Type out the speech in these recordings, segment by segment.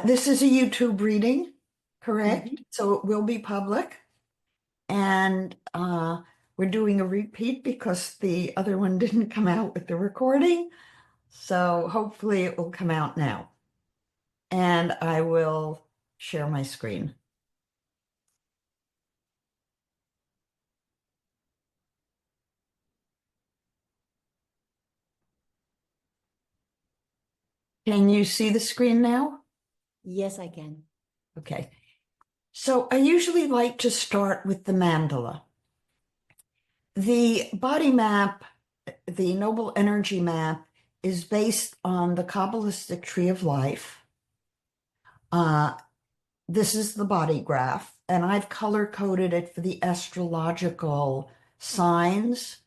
This is a YouTube reading, correct? Mhm. So it will be public. And we're doing a repeat because the other one didn't come out with the recording. So hopefully it will come out now. And I will share my screen. Can you see the screen now? Yes, I can. Okay. So I usually like to start with the mandala. The body map, the noble energy map, is based on the Kabbalistic Tree of Life. This is the body graph, and I've color coded it for the astrological signs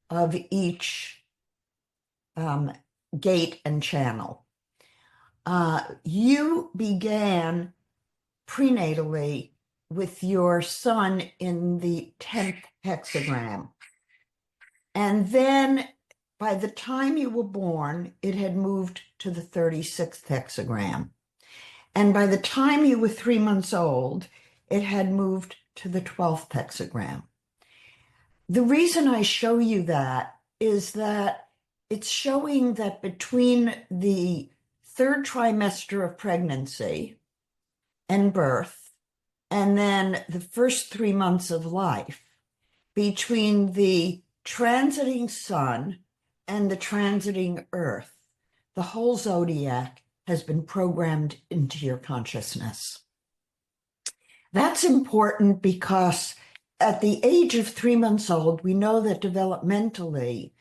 of each gate and channel. You began prenatally with your sun in the 10th hexagram. And then by the time you were born, it had moved to the 36th hexagram. And by the time you were 3 months old, it had moved to the 12th hexagram. The reason I show you that is that it's showing that between the third trimester of pregnancy and birth, and then the first 3 months of life, between the transiting sun and the transiting earth, the whole zodiac has been programmed into your consciousness. That's important because at the age of 3 months old, we know that developmentally,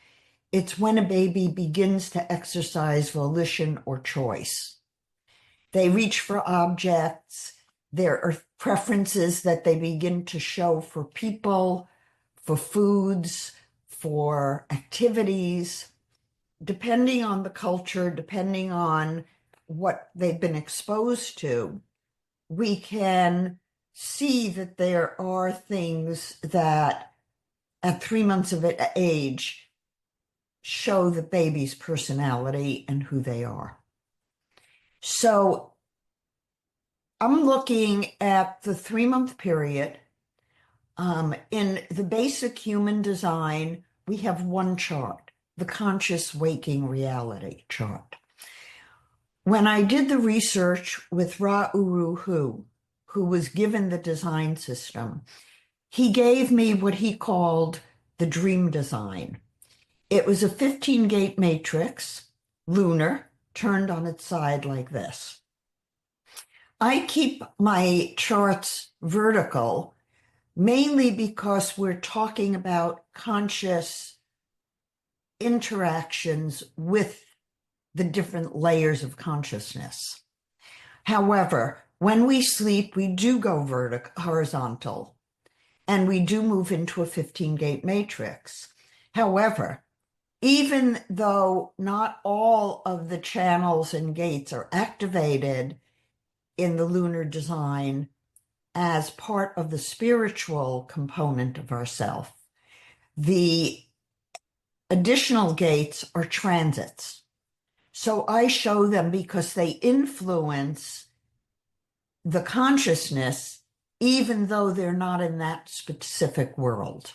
it's when a baby begins to exercise volition or choice. They reach for objects. There are preferences that they begin to show for people, for foods, for activities, depending on the culture, depending on what they've been exposed to. We can see that there are things that at 3 months of age show the baby's personality and who they are. So I'm looking at the 3 month period. In the basic human design, we have one chart, the conscious waking reality chart. When I did the research with Ra Uru Hu, who was given the design system, he gave me what he called the dream design. It was a 15-gate matrix, lunar, turned on its side like this. I keep my charts vertical mainly because we're talking about conscious interactions with the different layers of consciousness. However, when we sleep, we do go horizontal, and we do move into a 15-gate matrix. However, even though not all of the channels and gates are activated in the lunar design as part of the spiritual component of ourself, the additional gates are transits. So I show them because they influence the consciousness, even though they're not in that specific world.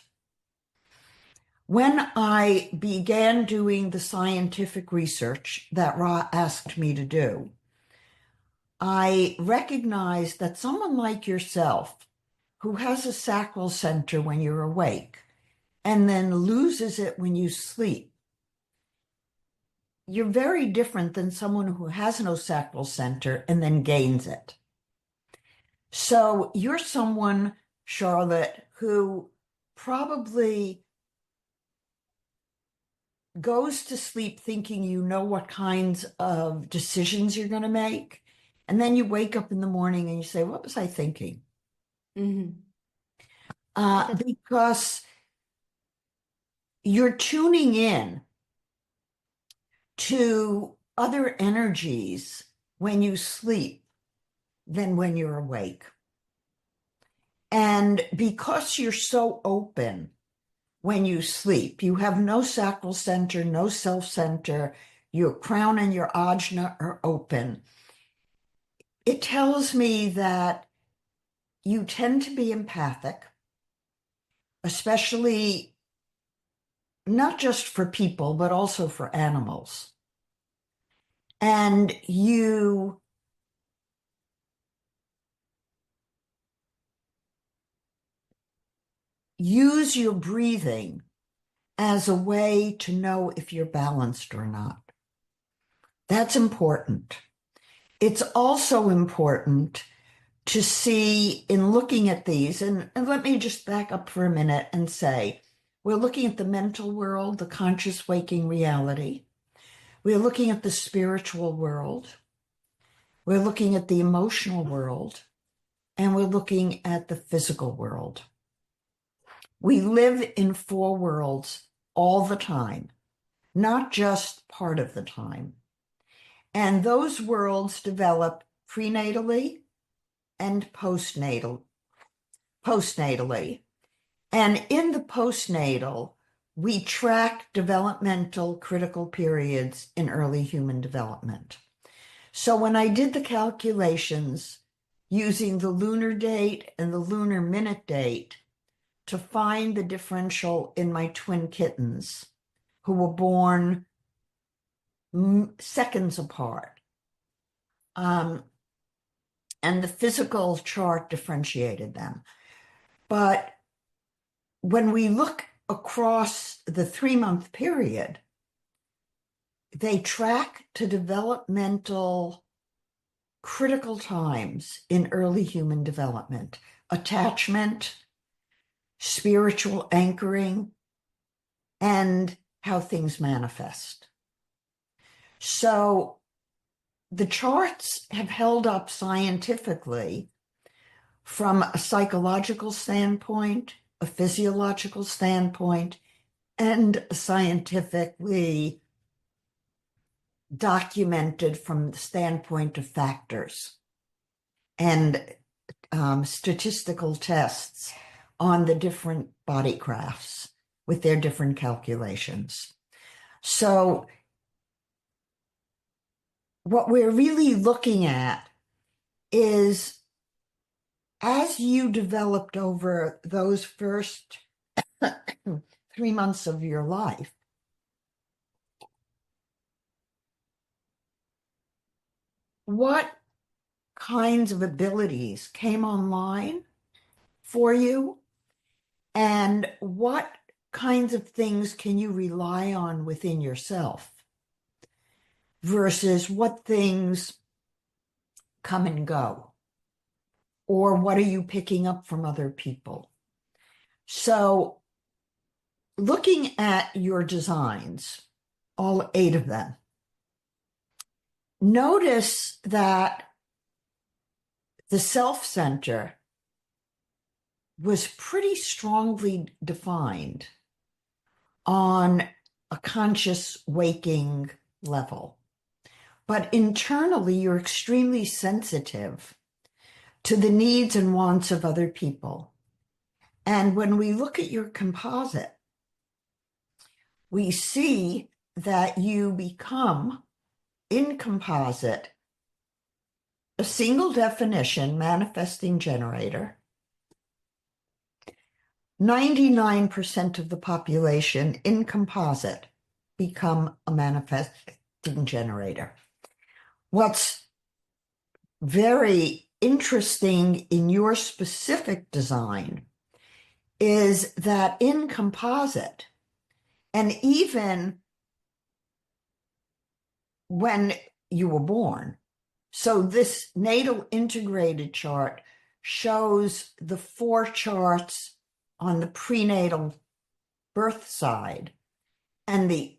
When I began doing the scientific research that Ra asked me to do, I recognized that someone like yourself, who has a sacral center when you're awake and then loses it when you sleep, you're very different than someone who has no sacral center and then gains it. So you're someone, Charlotte, who probably goes to sleep thinking you know what kinds of decisions you're going to make. And then you wake up in the morning and you say, what was I thinking? Mm-hmm. Because you're tuning in to other energies when you sleep than when you're awake. And because you're so open when you sleep, you have no sacral center, no self center, your crown and your ajna are open. it tells me that you tend to be empathic, especially not just for people, but also for animals. And you use your breathing as a way to know if you're balanced or not. That's important. It's also important to see in looking at these, and let me just back up for a minute and say, we're looking at the mental world, the conscious waking reality. We're looking at the spiritual world. We're looking at the emotional world. And we're looking at the physical world. We live in 4 worlds all the time, not just part of the time. And those worlds develop prenatally and postnatally. And in the postnatal, we track developmental critical periods in early human development. So when I did the calculations using the lunar date and the lunar minute date to find the differential in my twin kittens who were born seconds apart, and the physical chart differentiated them. But when we look across the 3-month period, they track to developmental critical times in early human development: attachment, spiritual anchoring, and how things manifest. So the charts have held up scientifically from a psychological standpoint, a physiological standpoint, and scientifically documented from the standpoint of factors and statistical tests on the different body graphs with their different calculations. So what we're really looking at is, as you developed over those first 3 months of your life, what kinds of abilities came online for you, and what kinds of things can you rely on within yourself versus what things come and go, or what are you picking up from other people? So looking at your designs, all 8 of them, notice that the self center was pretty strongly defined on a conscious waking level. But internally, you're extremely sensitive to the needs and wants of other people. And when we look at your composite, we see that you become, in composite, a single definition manifesting generator. 99% of the population in composite become a manifesting generator. What's very interesting in your specific design is that in composite, and even when you were born, so this natal integrated chart shows the 4 charts on the prenatal birth side, and the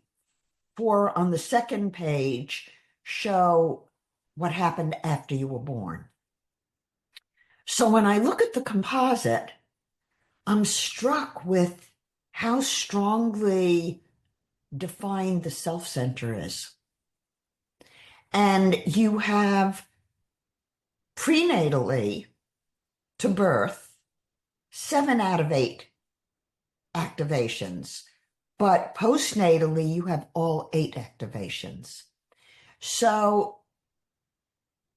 4 on the second page show what happened after you were born. So when I look at the composite, I'm struck with how strongly defined the self-center is. And you have prenatally to birth 7 out of 8 activations, but postnatally you have all 8 activations. So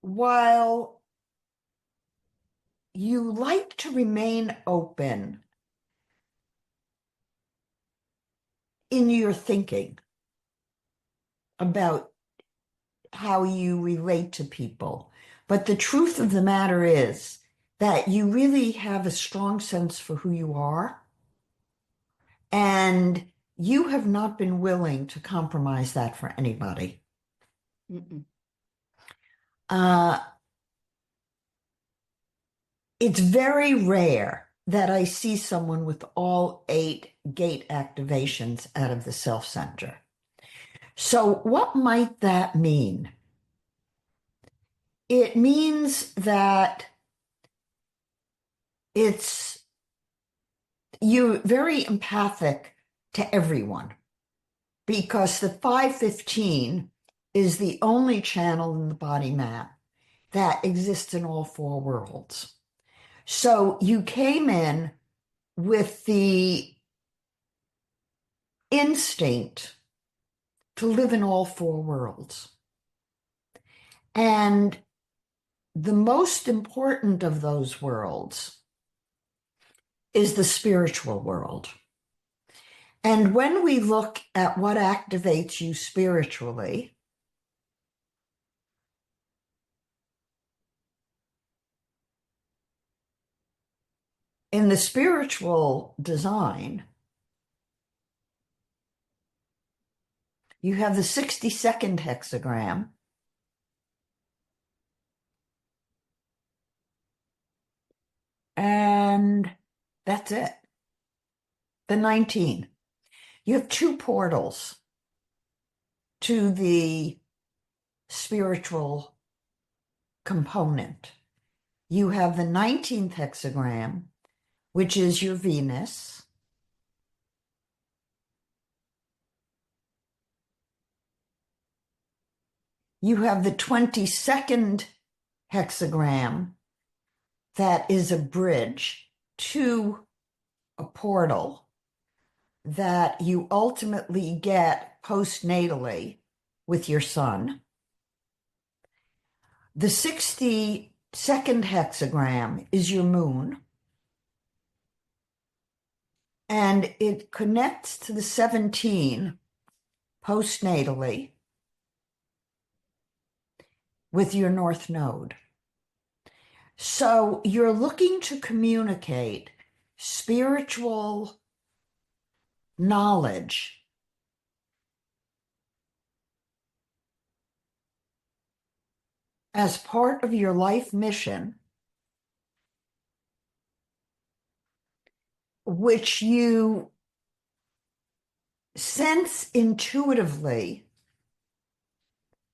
while you like to remain open in your thinking about how you relate to people. But the truth of the matter is that you really have a strong sense for who you are, and you have not been willing to compromise that for anybody. Mm-mm. It's very rare that I see someone with all 8 gate activations out of the self center. So, what might that mean? It means that you're very empathic to everyone, because the 515 is the only channel in the body map that exists in all 4 worlds. So you came in with the instinct to live in all 4 worlds. And the most important of those worlds is the spiritual world. And when we look at what activates you spiritually, in the spiritual design, you have the 62nd hexagram, and that's it. The 19. You have 2 portals to the spiritual component. You have the 19th hexagram, which is your Venus. You have the 22nd hexagram, that is a bridge to a portal that you ultimately get postnatally with your son. The 62nd hexagram is your moon, and it connects to the 17 postnatally with your north node. So you're looking to communicate spiritual knowledge as part of your life mission, which you sense intuitively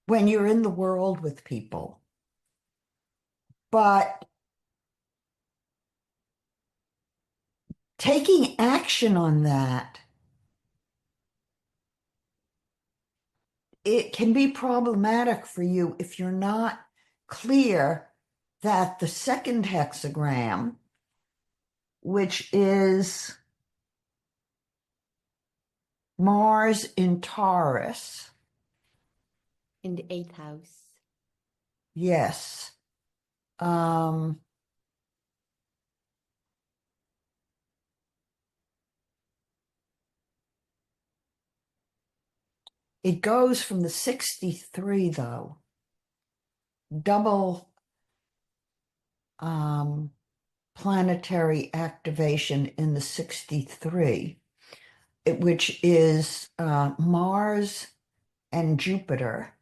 when you're in the world with people. But taking action on that, it can be problematic for you if you're not clear that the 2nd hexagram, which is Mars in Taurus. In the 8th house. Yes. It goes from the 63, though. Double planetary activation in the 63, which is Mars and Jupiter,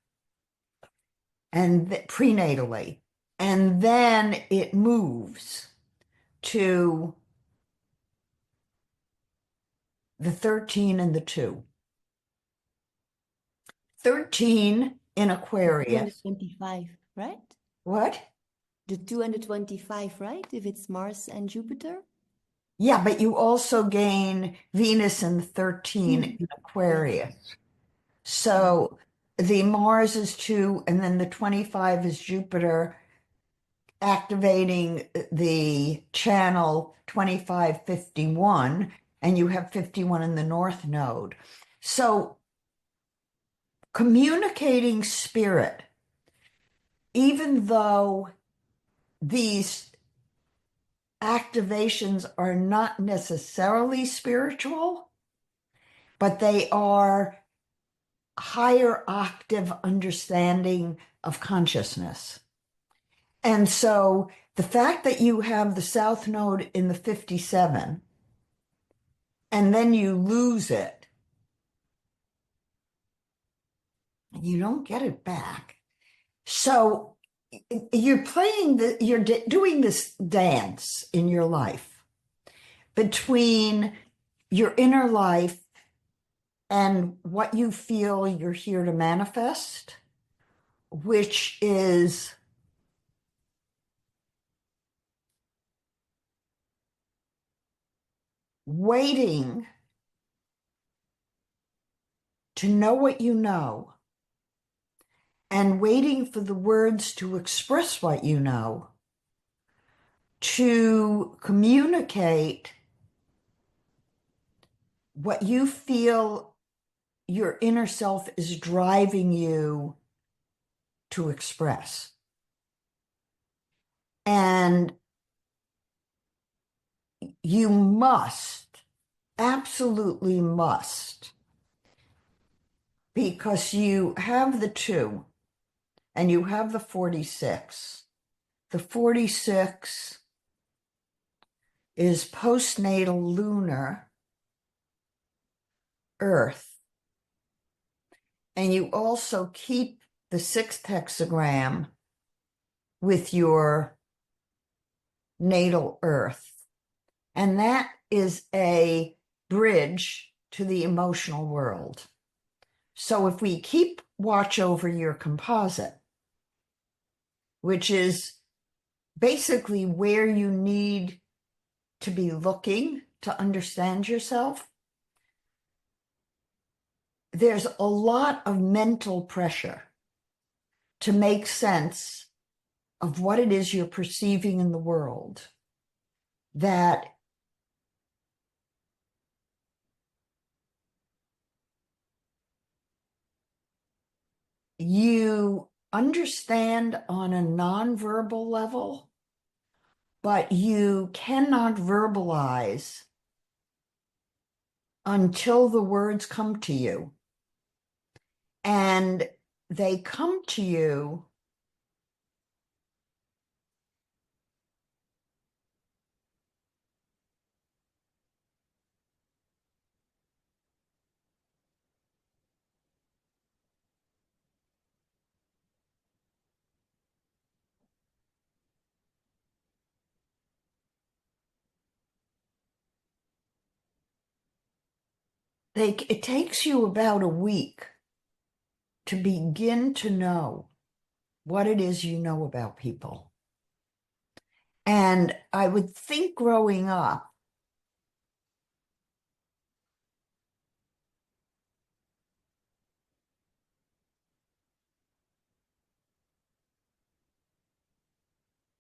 and prenatally. And then it moves to the 13 and the 2. 13 in Aquarius. 225, right? What? The 225, right? If it's Mars and Jupiter? Yeah, but you also gain Venus in the 13 in Aquarius. So the Mars is 2, and then the 25 is Jupiter, activating the channel 2551, and you have 51 in the North Node. So communicating spirit, even though these activations are not necessarily spiritual, but they are higher octave understanding of consciousness. And so the fact that you have the South Node in the 57 and then you lose it, you don't get it back. So you're doing this dance in your life between your inner life and what you feel you're here to manifest, which is waiting to know what you know and waiting for the words to express what you know, to communicate what you feel your inner self is driving you to express. And you must, absolutely must, because you have the 2 and you have the 46. The 46 is postnatal lunar Earth. And you also keep the 6th hexagram with your natal Earth. And that is a bridge to the emotional world. So if we keep watch over your composite, which is basically where you need to be looking to understand yourself, there's a lot of mental pressure to make sense of what it is you're perceiving in the world, that you understand on a nonverbal level, but you cannot verbalize until the words come to you. And they come to you it takes you about a week to begin to know what it is you know about people. And I would think growing up,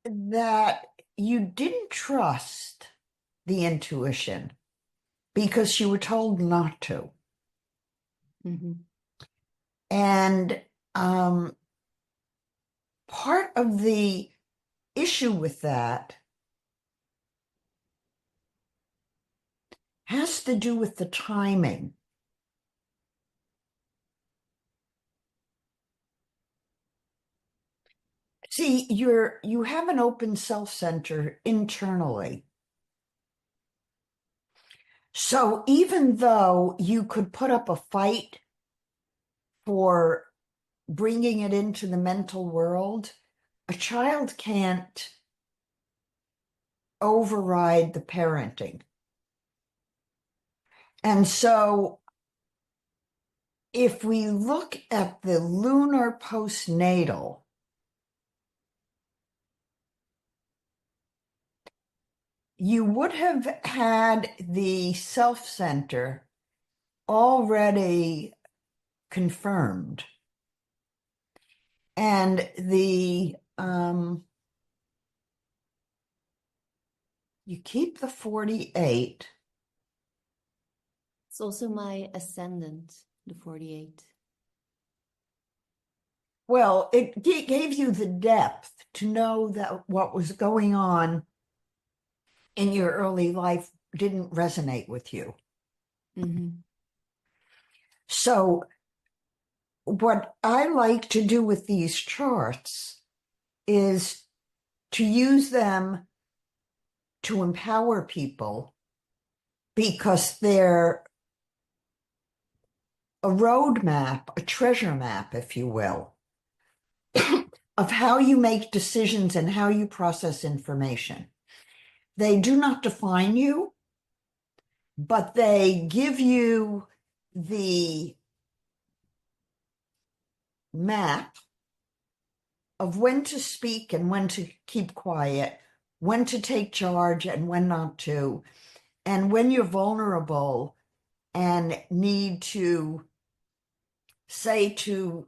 that you didn't trust the intuition because you were told not to. Mm-hmm. And part of the issue with that has to do with the timing. See, you have an open self-center internally. So even though you could put up a fight for bringing it into the mental world, a child can't override the parenting. And so if we look at the lunar postnatal, you would have had the self-center already confirmed. And you keep the 48. It's also my ascendant, the 48. Well, it gave you the depth to know that what was going on in your early life didn't resonate with you. Mm-hmm. So what I like to do with these charts is to use them to empower people because they're a roadmap, a treasure map, if you will, of how you make decisions and how you process information. They do not define you, but they give you the map of when to speak and when to keep quiet, when to take charge and when not to, and when you're vulnerable and need to say to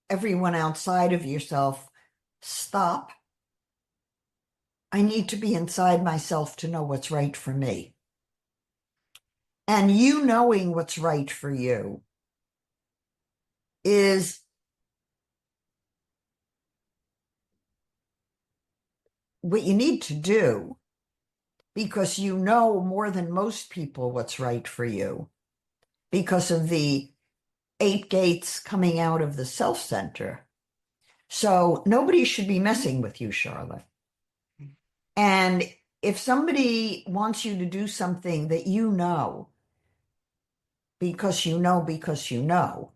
everyone outside of yourself, stop. I need to be inside myself to know what's right for me. And you knowing what's right for you is what you need to do because you know more than most people what's right for you because of the 8 gates coming out of the self center. So nobody should be messing with you, Charlotte. And if somebody wants you to do something that you know, because you know,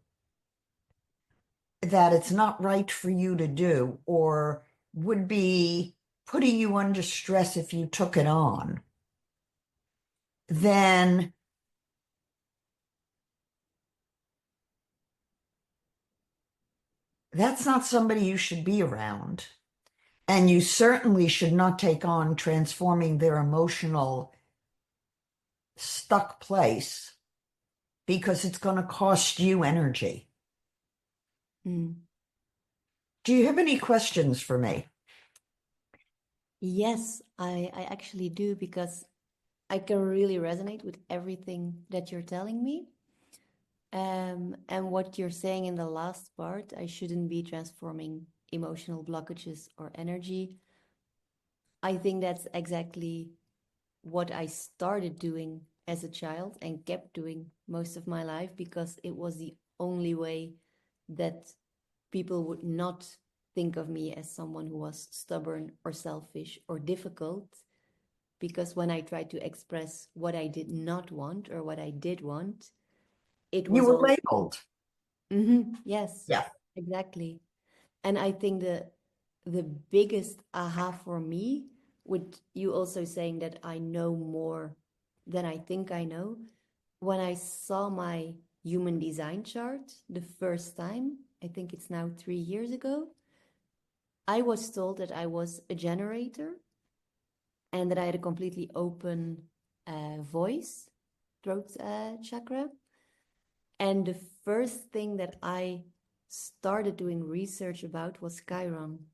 that it's not right for you to do or would be putting you under stress if you took it on, then that's not somebody you should be around. And you certainly should not take on transforming their emotional stuck place because it's going to cost you energy. Mm. Do you have any questions for me? Yes, I actually do, because I can really resonate with everything that you're telling me. And what you're saying in the last part, I shouldn't be transforming emotional blockages or energy. I think that's exactly what I started doing as a child and kept doing most of my life, because it was the only way that people would not think of me as someone who was stubborn or selfish or difficult. Because when I tried to express what I did not want or what I did want, it You was were all labeled. yes, Yeah. exactly. And I think the biggest aha for me, with you also saying that I know more than I think I know, when I saw my human design chart the first time, I think it's now 3 years ago, I was told that I was a generator and that I had a completely open voice, throat chakra. And the first thing that I started doing research about was Chiron.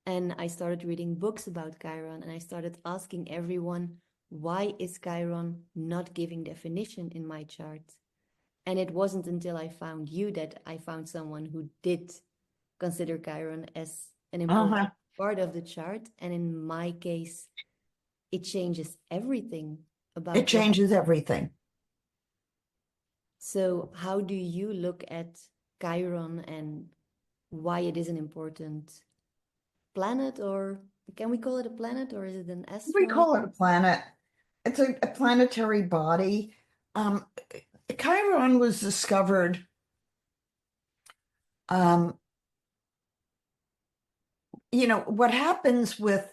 And I started reading books about Chiron, and I started asking everyone, why is Chiron not giving definition in my chart? And it wasn't until I found you that I found someone who did consider Chiron as an important part of the chart. And in my case, it changes everything about It changes everything. So how do you look at Chiron and why it is an important planet, or can we call it a planet, or is it an We asteroid? call it a planet. It's a planetary body. Um, Chiron was discovered what happens with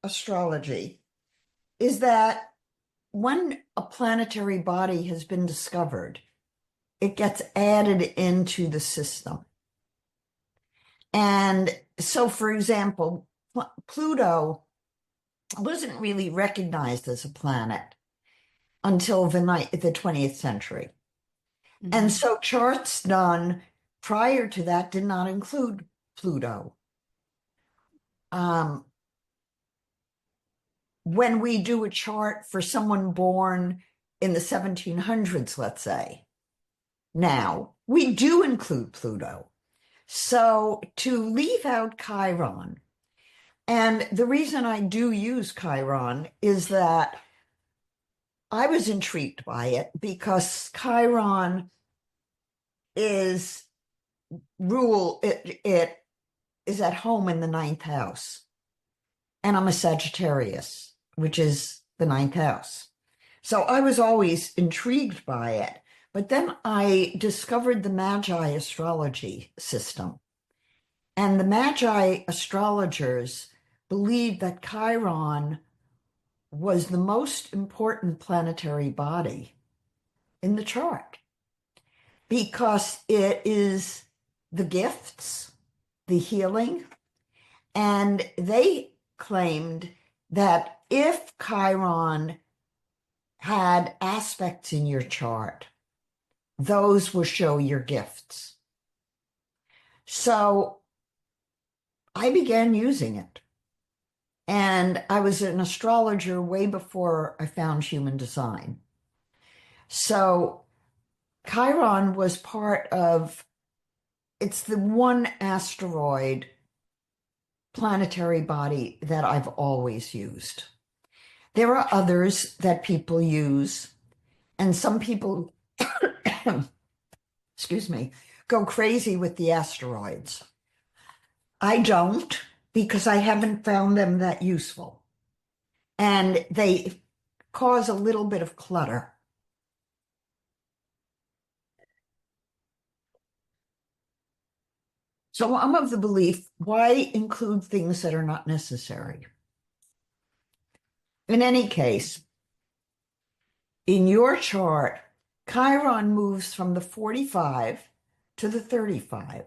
astrology is that when a planetary body has been discovered, it gets added into the system. And so, for example, Pluto wasn't really recognized as a planet until the 20th century. And so charts done prior to that did not include Pluto. When we do a chart for someone born in the 1700s, let's say, now we do include Pluto. So to leave out Chiron And the reason I do use Chiron is that I was intrigued by it because Chiron is it is at home in the ninth house. And I'm a Sagittarius, which is the ninth house. So I was always intrigued by it. But then I discovered the Magi astrology system. And the Magi astrologers believed that Chiron was the most important planetary body in the chart because it is the gifts, the healing, and they claimed that if Chiron had aspects in your chart, those will show your gifts. So I began using it. And I was an astrologer way before I found human design. So Chiron was it's the one asteroid planetary body that I've always used. There are others that people use, and some people, excuse me, go crazy with the asteroids. I don't, because I haven't found them that useful. And they cause a little bit of clutter. So I'm of the belief, why include things that are not necessary? In any case, in your chart, Chiron moves from the 45 to the 35.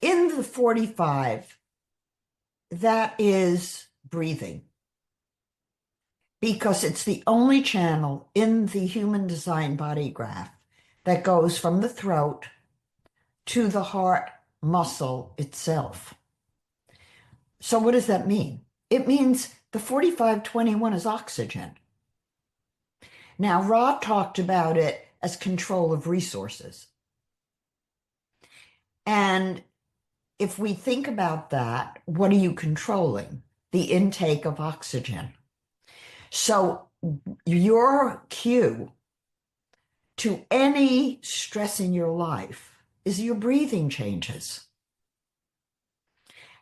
In the 45, that is breathing, because it's the only channel in the human design body graph that goes from the throat to the heart muscle itself. So what does that mean? It means the 4521 is oxygen. Now, Rob talked about it as control of resources. And if we think about that, what are you controlling? The intake of oxygen. So your cue to any stress in your life is your breathing changes.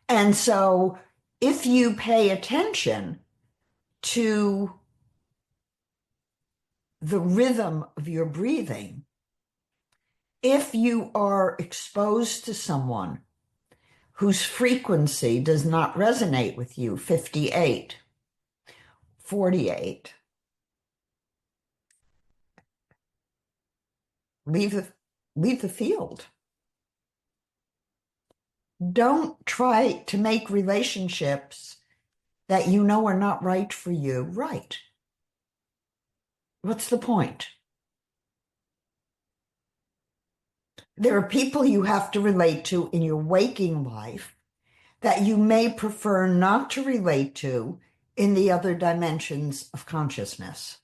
And so if you pay attention to the rhythm of your breathing, if you are exposed to someone whose frequency does not resonate with you, 58, 48, leave the field. Don't try to make relationships that you know are not right for you right. What's the point? There are people you have to relate to in your waking life that you may prefer not to relate to in the other dimensions of consciousness.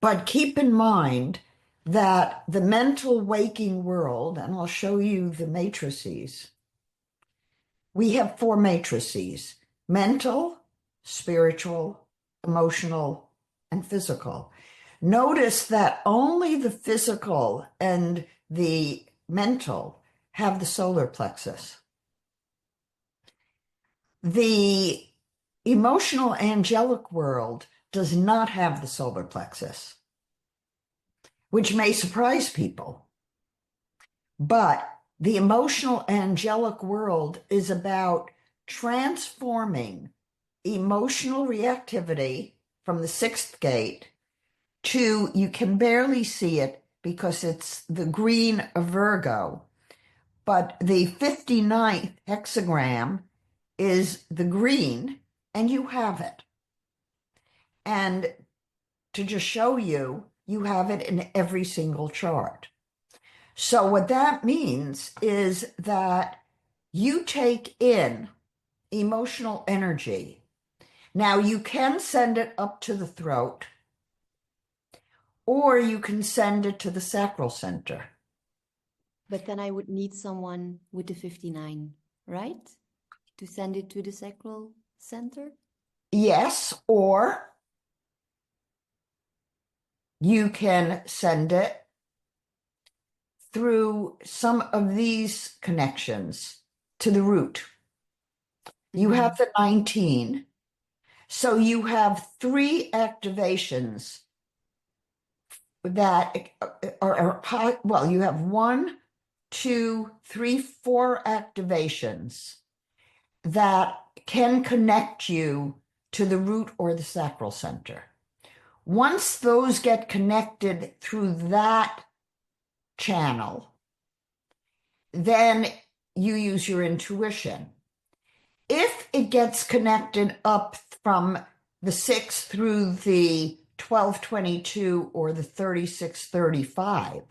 But keep in mind that the mental waking world, and I'll show you the matrices, we have 4 matrices: mental, spiritual, emotional, and physical. Notice that only the physical and the mental have the solar plexus. The emotional angelic world does not have the solar plexus, which may surprise people. But the emotional angelic world is about transforming emotional reactivity from the 6th gate to, you can barely see it because it's the green of Virgo, but the 59th hexagram is the green, and you have it. And to just show you, you have it in every single chart. So what that means is that you take in emotional energy. Now, you can send it up to the throat, or you can send it to the sacral center. But then I would need someone with the 59, right? To send it to the sacral center? Yes, or you can send it through some of these connections to the root. You have the 19. So you have 3 activations that are well, you have 1, 2, 3, 4 activations that can connect you to the root or the sacral center. Once those get connected through that channel, then you use your intuition. If it gets connected up from the 6 through the 1222 or the 3635,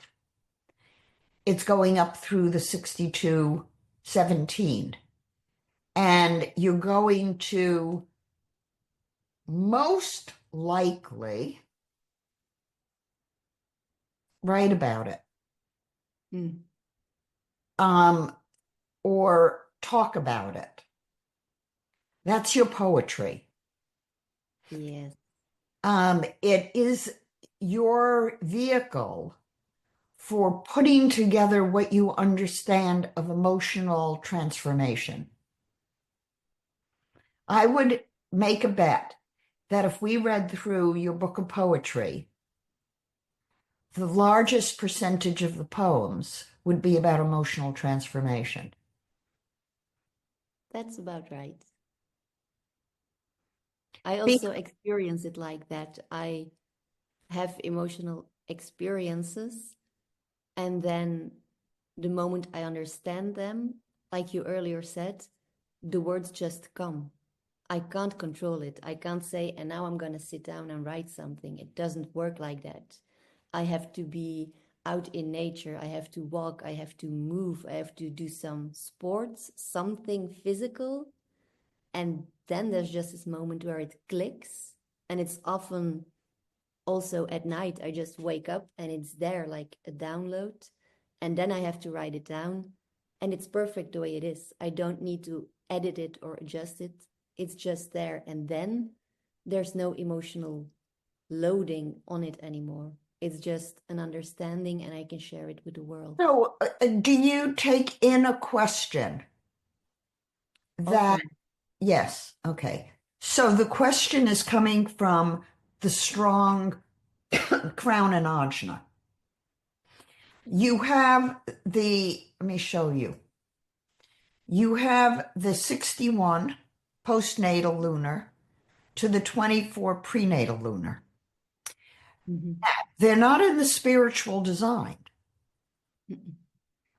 it's going up through the 6217. And you're going to most likely write about it. Or talk about it. That's your poetry. Yes. It is your vehicle for putting together what you understand of emotional transformation. I would make a bet that if we read through your book of poetry, the largest percentage of the poems would be about emotional transformation. That's about right. I also experience it like that. I have emotional experiences, and then the moment I understand them, like you earlier said, the words just come. I can't control it. I can't say, and now I'm going to sit down and write something. It doesn't work like that. I have to be out in nature. I have to walk. I have to move. I have to do some sports, something physical. And then there's just this moment where it clicks. And it's often also at night. I just wake up and it's there like a download. And then I have to write it down. And it's perfect the way it is. I don't need to edit it or adjust it. It's just there. And then there's no emotional loading on it anymore. It's just an understanding, and I can share it with the world. So, do you take in a question that, Often. yes, okay. So the question is coming from the strong crown and ajna. You have let me show you. You have the 61 postnatal lunar to the 24 prenatal lunar. They're not in the spiritual design,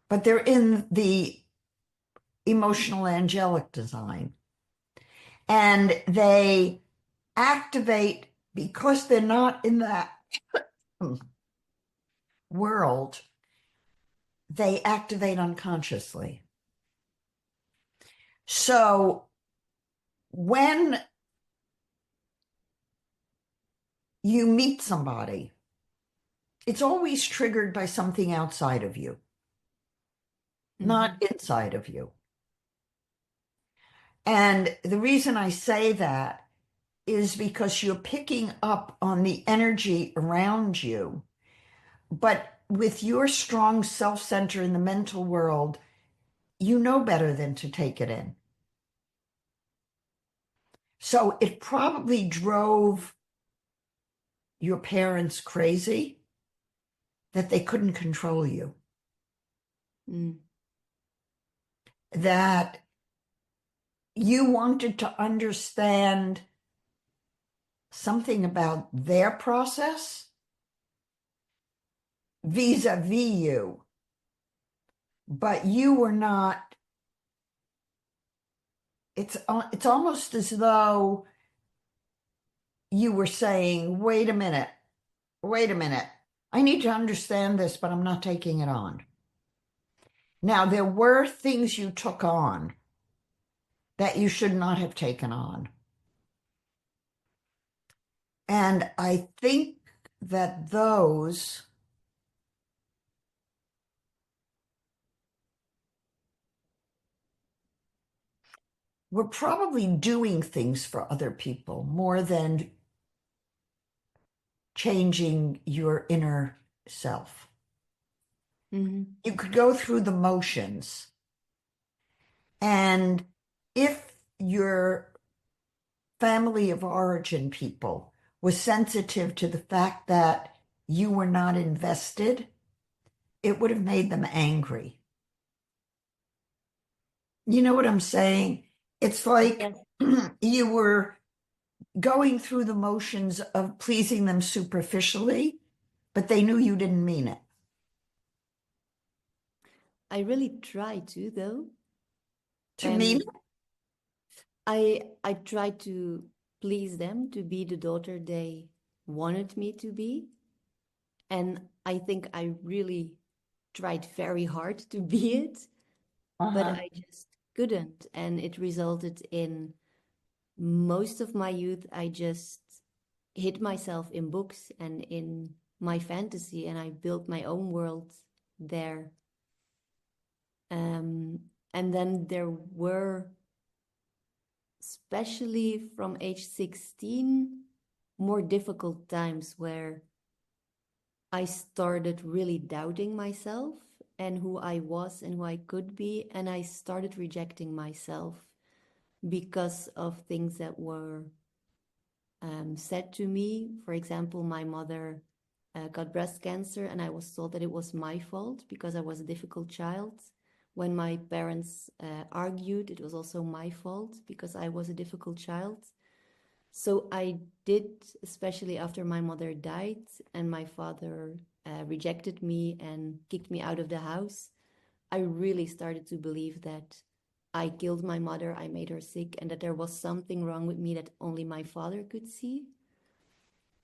but they're in the emotional angelic design. And they activate, because they're not in that world, they activate unconsciously. So when you meet somebody, it's always triggered by something outside of you, not inside of you. And the reason I say that is because you're picking up on the energy around you. But with your strong self-center in the mental world, you know better than to take it in. So it probably drove your parents crazy that they couldn't control you. That you wanted to understand something about their process vis-a-vis you, but you were not. It's almost as though you were saying, wait a minute, I need to understand this, but I'm not taking it on. Now, there were things you took on that you should not have taken on. And I think that those were probably doing things for other people more than changing your inner self. Mhm. You could go through the motions, and if your family of origin people was sensitive to the fact that you were not invested, it would have made them angry. You know what I'm saying? It's like Yes, you were going through the motions of pleasing them superficially, but they knew you didn't mean it. I really try to though. To mean And it? I tried to please them, to be the daughter they wanted me to be. And I think I really tried very hard to be it, but Uh-huh. I just couldn't. And it resulted in most of my youth, I just hid myself in books and in my fantasy, and I built my own world there. And then there were, especially from age 16, more difficult times where I started really doubting myself and who I was and who I could be. And I started rejecting myself because of things that were said to me. For example, my mother got breast cancer, and I was told that it was my fault because I was a difficult child. When my parents argued, it was also my fault because I was a difficult child. So I did, especially after my mother died and my father rejected me and kicked me out of the house, I really started to believe that I killed my mother, I made her sick, and that there was something wrong with me that only my father could see.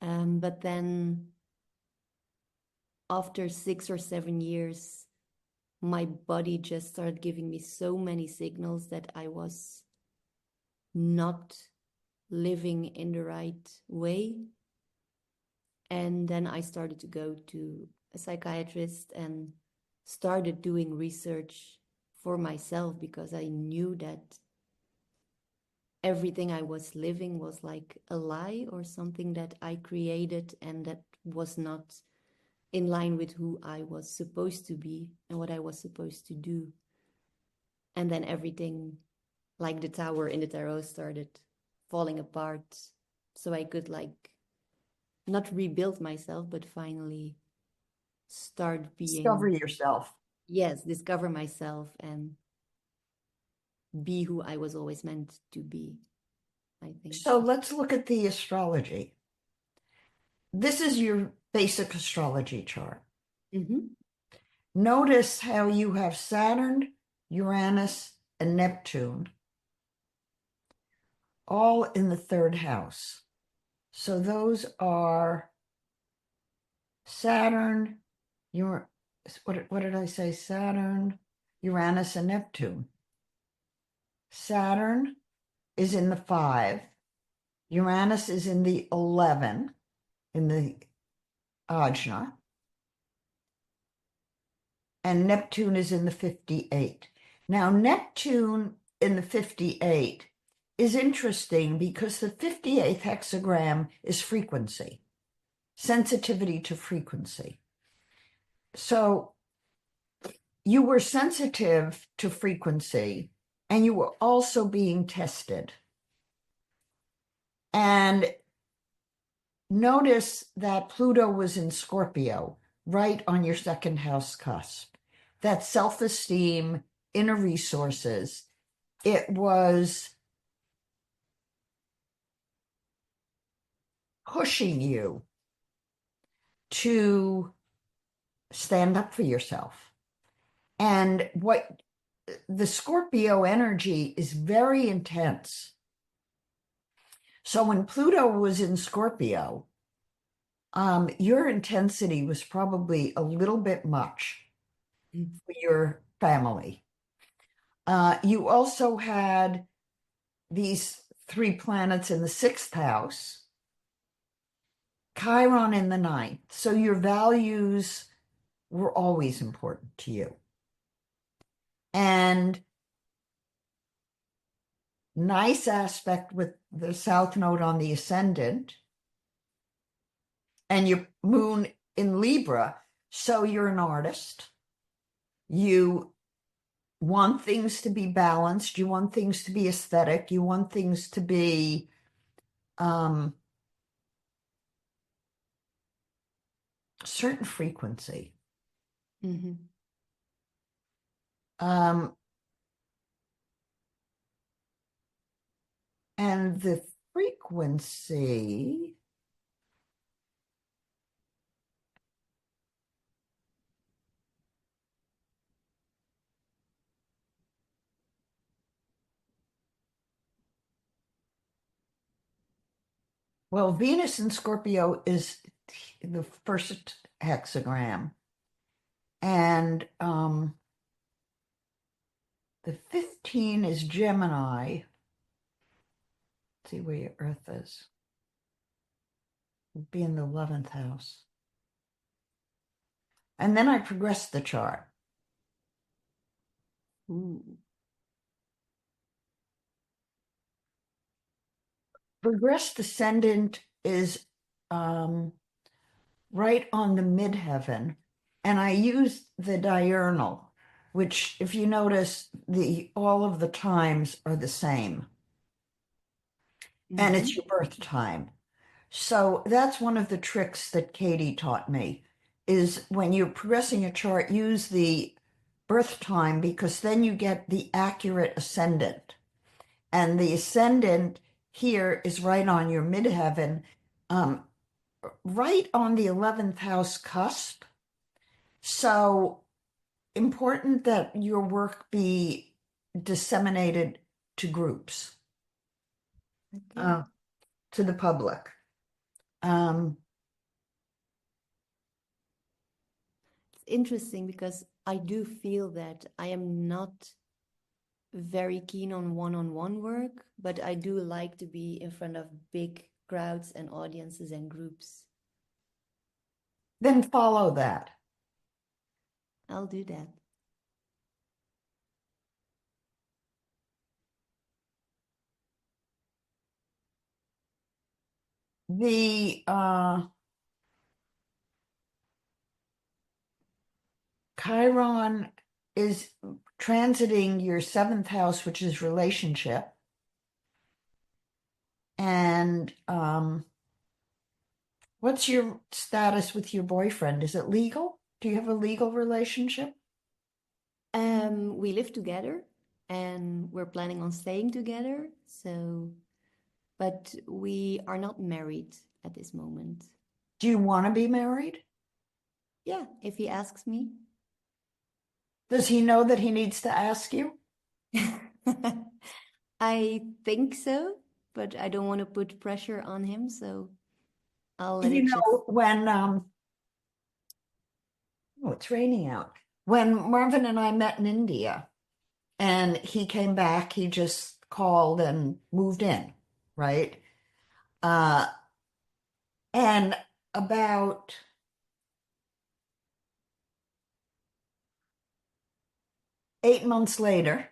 But then after 6 or 7 years, my body just started giving me so many signals that I was not living in the right way. And then I started to go to a psychiatrist and started doing research for myself because I knew that everything I was living was like a lie or something that I created and that was not in line with who I was supposed to be and what I was supposed to do. And then everything, like the tower in the tarot, started falling apart. So I could like not rebuild myself, but finally start Discover being, yourself. yes, discover myself and be who I was always meant to be, I think. So let's look at the astrology. This is your basic astrology chart. Mm-hmm. Notice how you have Saturn, Uranus, and Neptune all in the third house. So those are Saturn, what did I say? Saturn, Uranus, and Neptune. Saturn is in the 5. Uranus is in the 11, in the Ajna. And Neptune is in the 58. Now, Neptune in the 58 is interesting because the 58th hexagram is frequency, sensitivity to frequency. So you were sensitive to frequency and you were also being tested. And notice that Pluto was in Scorpio, right on your second house cusp. That self-esteem, inner resources, it was pushing you to stand up for yourself. And what the Scorpio energy is very intense. So when Pluto was in Scorpio, your intensity was probably a little bit much for your family. You also had these 3 planets in the 6th house, Chiron in the 9th. So your values were always important to you. And nice aspect with the south node on the ascendant, and your moon in Libra. So you're an artist. You want things to be balanced. You want things to be aesthetic. You want things to be certain frequency. Mm-hmm. And the frequency, well, Venus in Scorpio is the first hexagram. And the 15 is Gemini. Let's see where your Earth is. It'd be in the 11th house. And then I progressed the chart. Ooh. Progressed ascendant is right on the midheaven. And I used the diurnal, which, if you notice, all of the times are the same. And it's your birth time. So that's one of the tricks that Katie taught me, is when you're progressing a chart, use the birth time, because then you get the accurate ascendant. And the ascendant here is right on your midheaven, right on the 11th house cusp. So important that your work be disseminated to groups, Okay. to the public. It's interesting because I do feel that I am not very keen on one-on-one work, but I do like to be in front of big crowds and audiences and groups. Then follow that. I'll do that. The Chiron is transiting your 7th house, which is relationship. And what's your status with your boyfriend? Is it legal? Do you have a legal relationship? We live together and we're planning on staying together. So, but we are not married at this moment. Do you want to be married? Yeah, if he asks me. Does he know that he needs to ask you? I think so, but I don't want to put pressure on him, so I'll let You it just. know, when oh, it's raining out. When Marvin and I met in India and he came back, he just called and moved in, right? Uh, and about 8 months later,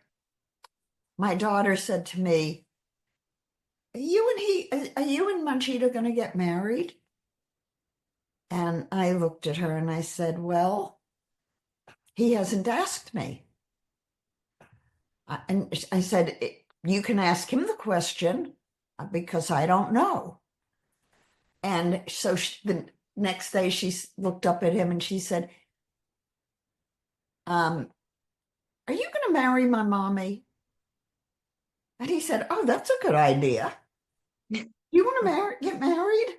my daughter said to me, are you and Manchita going to get married? And I looked at her and I said, well, he hasn't asked me. And I said, you can ask him the question because I don't know. And so the next day she looked up at him and she said, are you going to marry my mommy? And he said, oh, that's a good idea. You want to get married?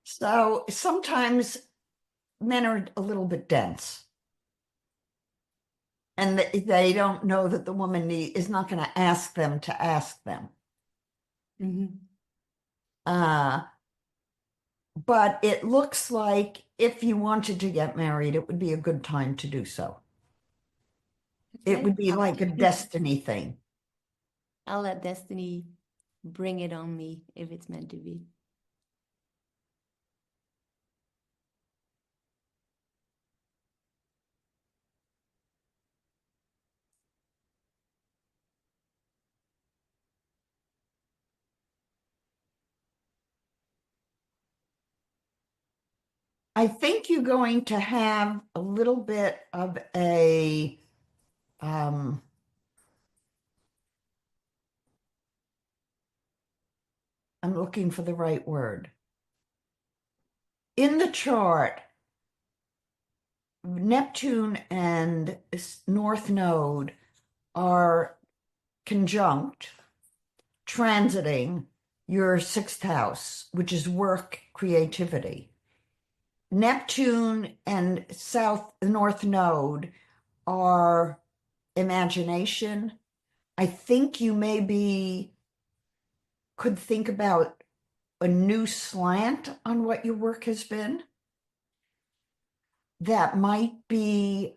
So sometimes men are a little bit dense and they don't know that the woman is not going to ask them to ask them. Mhm. But it looks like if you wanted to get married, it would be a good time to do so. It Okay. would be like a destiny thing. I'll let destiny bring it on me if it's meant to be. I think you're going to have a little bit of um, I'm looking for the right word. In the chart, Neptune and North Node are conjunct, transiting your sixth house, which is work, creativity. Neptune and North Node are imagination. I think you maybe could think about a new slant on what your work has been that might be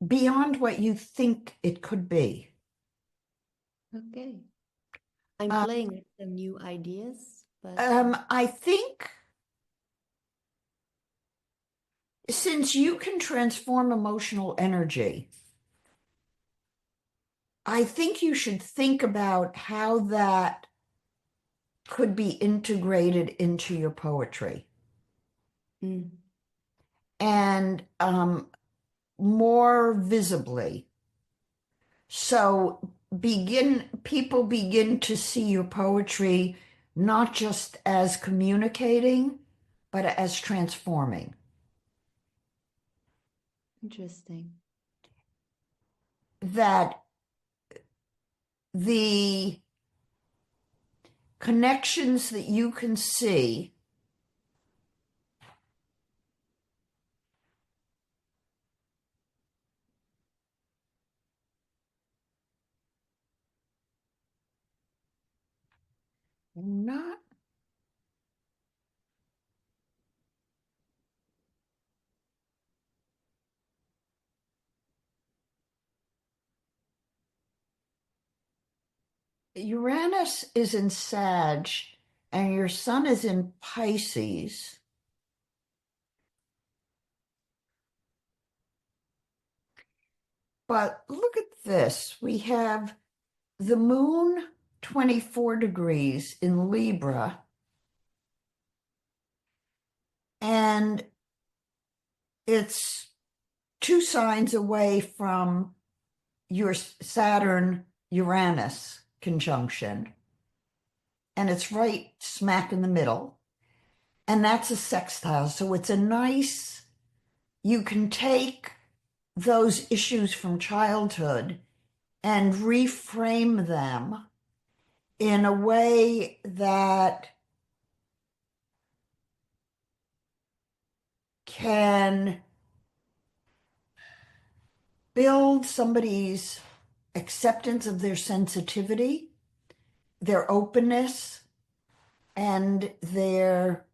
beyond what you think it could be. Okay. I'm Uh, playing with some new ideas, but I think since you can transform emotional energy, I think you should think about how that could be integrated into your poetry mm, and more visibly. So people begin to see your poetry not just as communicating, but as transforming. interesting. That the connections that you can see not Uranus is in Sag and your sun is in Pisces. But look at this. We have the moon 24 degrees in Libra, and it's two signs away from your Saturn Uranus conjunction. And it's right smack in the middle. And that's a sextile. So it's a nice, you can take those issues from childhood and reframe them in a way that can build somebody's acceptance of their sensitivity, their openness, and their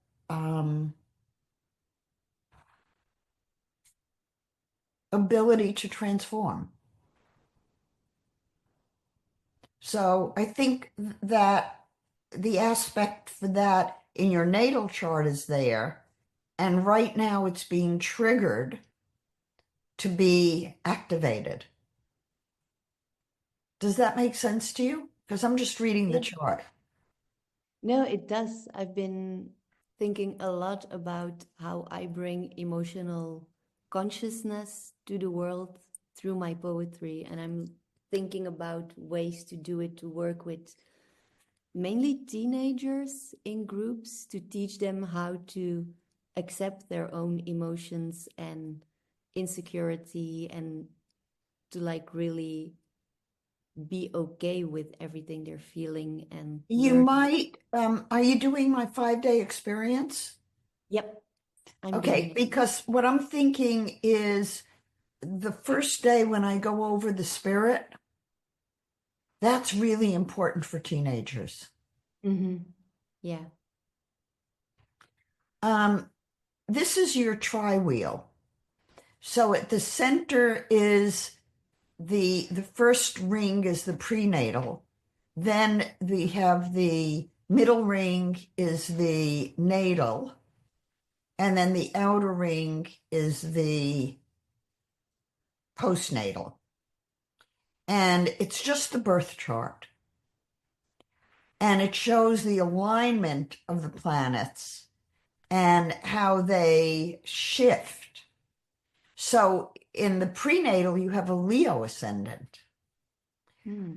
ability to transform. So I think that the aspect for that in your natal chart is there. And right now it's being triggered to be activated. Does that make sense to you? Because I'm just reading the Yeah. chart. No, it does. I've been thinking a lot about how I bring emotional consciousness to the world through my poetry, and I'm thinking about ways to do it to work with mainly teenagers in groups to teach them how to accept their own emotions and insecurity and to like really be okay with everything they're feeling and You learn. might, are you doing my 5-day experience? Yep, I'm doing Okay, it. because what I'm thinking is the first day when I go over the spirit, that's really important for teenagers. Mm-hmm. Yeah. This is your tri-wheel. So at the center is the first ring is the prenatal. Then we have the middle ring is the natal. And then the outer ring is the postnatal. And it's just the birth chart. And it shows the alignment of the planets and how they shift. So in the prenatal, you have a Leo ascendant,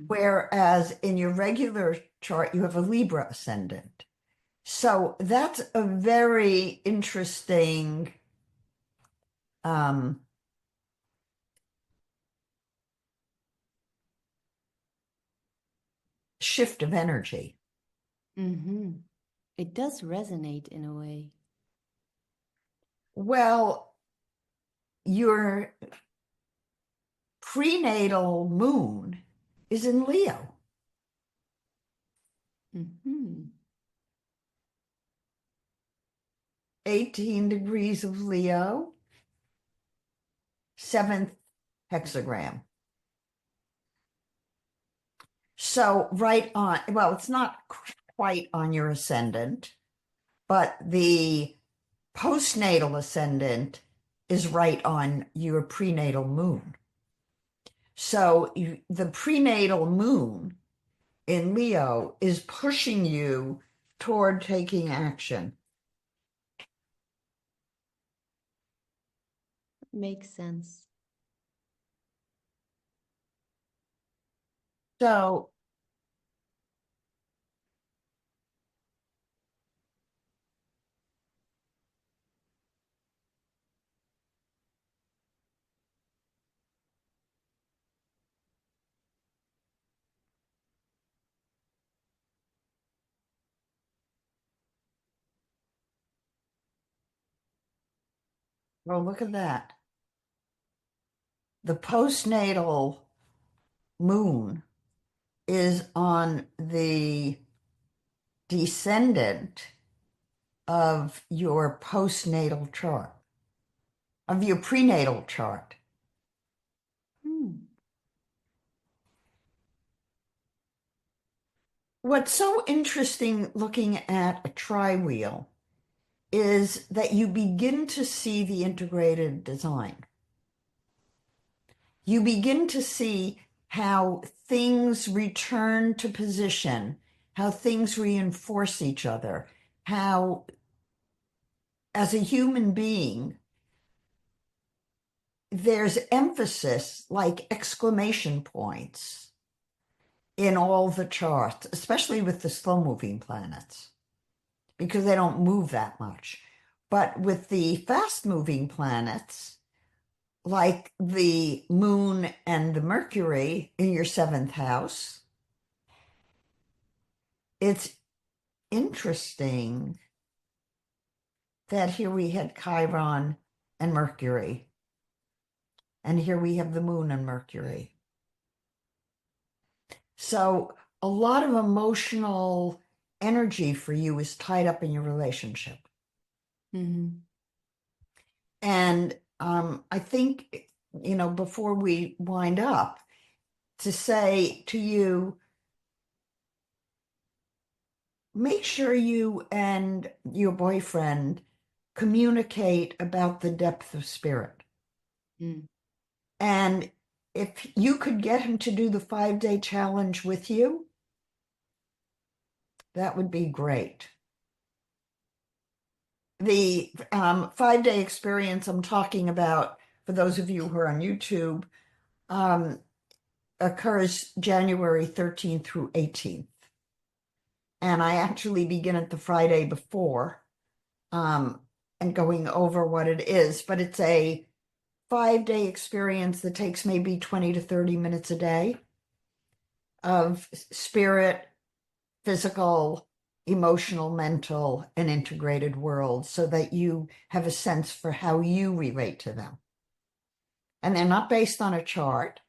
whereas in your regular chart, you have a Libra ascendant. So that's a very interesting shift of energy. It does resonate in a way. Well, your prenatal moon is in Leo. 18 degrees of Leo, 7th hexagram. So right on, well, it's not quite on your ascendant, but the postnatal ascendant is right on your prenatal moon. So the prenatal moon in Leo is pushing you toward taking action. Makes sense. So well, look at that. The postnatal moon is on the descendant of your postnatal chart, of your prenatal chart. What's so interesting looking at a tri-wheel is that you begin to see the integrated design. You begin to see how things return to position, how things reinforce each other, how, as a human being, there's emphasis like exclamation points in all the charts, especially with the slow-moving planets, because they don't move that much. But with the fast-moving planets, like the moon and the Mercury in your 7th house, it's interesting that here we had Chiron and Mercury, and here we have the moon and Mercury. So a lot of emotional energy for you is tied up in your relationship. And I think, before we wind up, to say to you, make sure you and your boyfriend communicate about the depth of spirit. And if you could get him to do the 5-day challenge with you, that would be great. The 5-day experience I'm talking about, for those of you who are on YouTube, occurs January 13th through 18th. And I actually begin at the Friday before and going over what it is. But it's a 5-day experience that takes maybe 20 to 30 minutes a day of spirit, physical, emotional, mental, and integrated world, so that you have a sense for how you relate to them. And they're not based on a chart.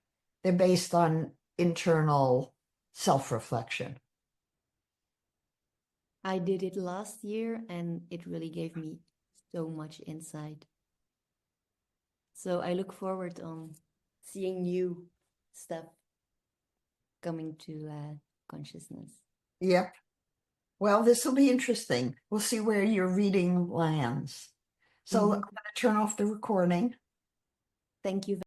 They're based on internal self-reflection. I did it last year and it really gave me so much insight. So I look forward on seeing new stuff coming to consciousness. Yep. Well, this will be interesting. We'll see where your reading lands. So I'm going to turn off the recording. Thank you.